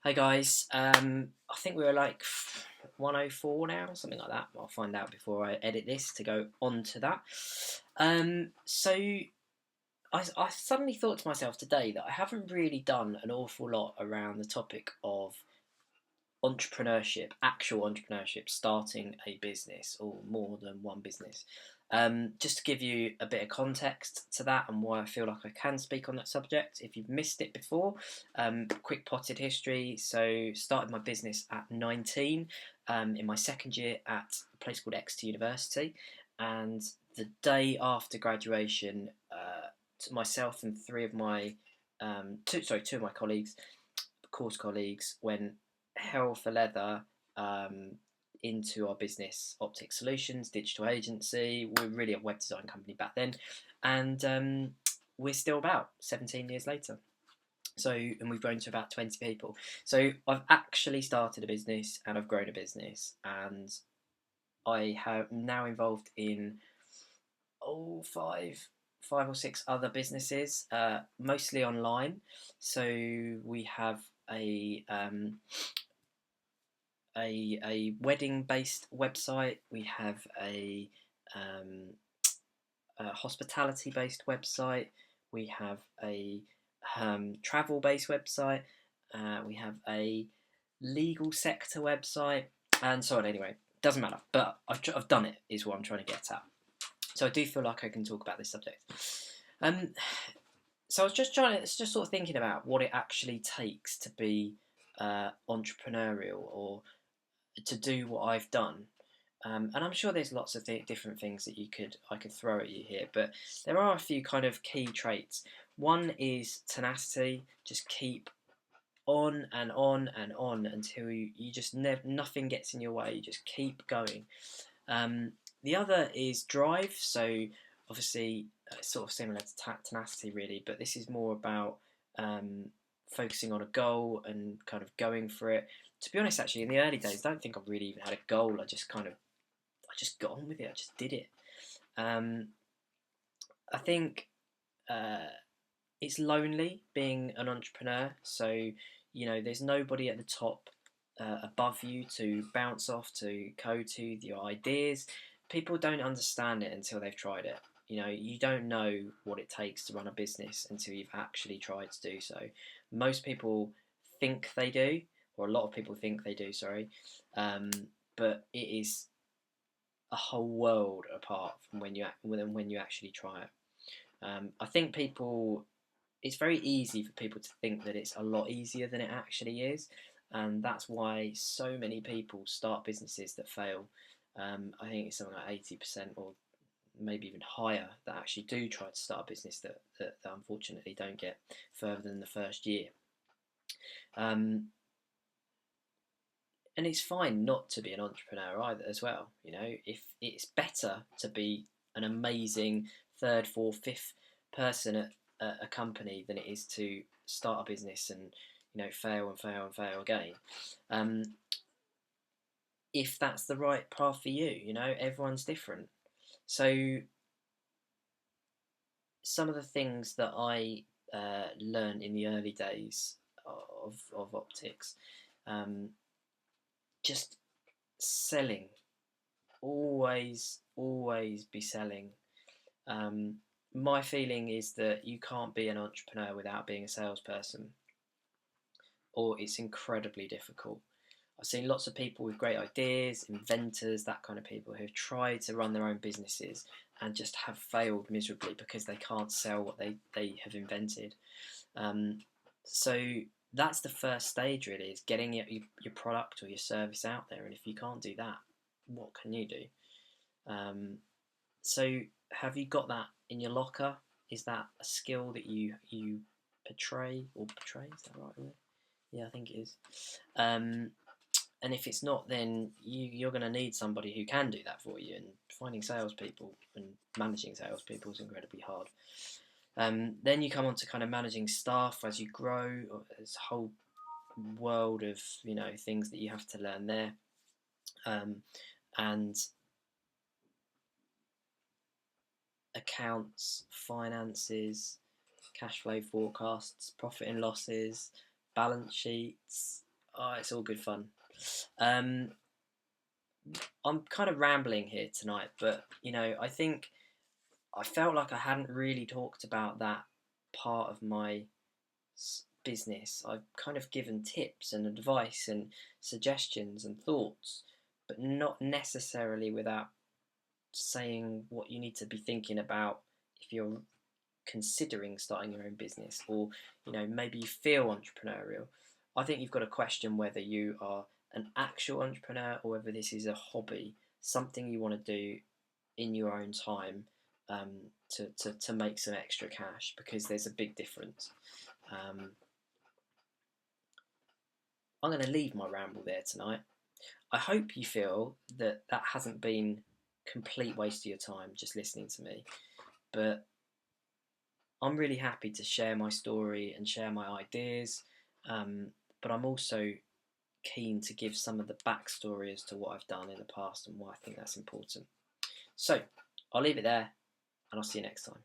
Hey guys, I think we were like 104 now, something like that. I'll find out before I edit this to go on to that. So I suddenly thought to myself today that I haven't really done an awful lot around the topic of entrepreneurship, actual entrepreneurship, starting a business or more than one business. Just to give you a bit of context to that and why I feel like I can speak on that subject. If you've missed it before, quick potted history. So, started my business at 19 in my second year at a place called Exeter University, and the day after graduation, myself and two of my colleagues, course colleagues, went hell for leather into our business, Optic Solutions, digital agency. We're really a web design company back then, and we're still about 17 years later. So, and we've grown to about 20 people. So, I've actually started a business and I've grown a business, and I have now involved in five or six other businesses, mostly online. So we have a um, a wedding based website. We have um, a hospitality based website. We have a travel based website. We have a legal sector website, and so on. Anyway, doesn't matter. But I've done it. Is what I'm trying to get at. So I do feel like I can talk about this subject. Um, so I was just sort of thinking about what it actually takes to be entrepreneurial or to do what I've done. And I'm sure there's lots of different things that I could throw at you here, but there are a few kind of key traits. One is tenacity. Just keep on and on and on until you just nothing gets in your way. You just keep going. The other is drive. So obviously, sort of similar to tenacity, really, but this is more about focusing on a goal and kind of going for it. To be honest, actually, in the early days, I don't think I really even had a goal. I just got on with it. I just did it. Um, I think it's lonely being an entrepreneur. So there's nobody at the top above you to bounce off, to go to your ideas. People don't understand it until they've tried it. You don't know what it takes to run a business until you've actually tried to do so. Most people think they do, or a lot of people think they do, sorry, but it is a whole world apart from when you actually try it. I think it's very easy for people to think that it's a lot easier than it actually is, and that's why so many people start businesses that fail. I think it's something like 80% or maybe even higher that actually do try to start a business that unfortunately don't get further than the first year. Um, and it's fine not to be an entrepreneur either as well. If it's better to be an amazing third, fourth, fifth person at a company than it is to start a business and fail and fail and fail again. If that's the right path for you, everyone's different. So some of the things that I learned in the early days of optics, just selling, always be selling. My feeling is that you can't be an entrepreneur without being a salesperson, or it's incredibly difficult. I've seen lots of people with great ideas, inventors, that kind of people who've tried to run their own businesses and just have failed miserably because they can't sell what they have invented. So that's the first stage, really, is getting your product or your service out there. And if you can't do that, what can you do? So have you got that in your locker? Is that a skill that you portray? Is that right? Yeah, I think it is. And if it's not, then you're going to need somebody who can do that for you. And finding salespeople and managing salespeople is incredibly hard. Then you come on to kind of managing staff as you grow. There's a whole world of things that you have to learn there, and accounts, finances, cash flow forecasts, profit and losses, balance sheets, Oh, it's all good fun. Um, I'm kind of rambling here tonight, but I think I felt like I hadn't really talked about that part of my business. I've kind of given tips and advice and suggestions and thoughts, but not necessarily without saying what you need to be thinking about if you're considering starting your own business, or maybe you feel entrepreneurial. I think you've got to question whether you are an actual entrepreneur or whether this is a hobby, something you want to do in your own time, um, to make some extra cash, because there's a big difference. I'm going to leave my ramble there tonight. I hope you feel that that hasn't been complete waste of your time just listening to me, but I'm really happy to share my story and share my ideas, um, but I'm also keen to give some of the backstory as to what I've done in the past and why I think that's important. So I'll leave it there, and I'll see you next time.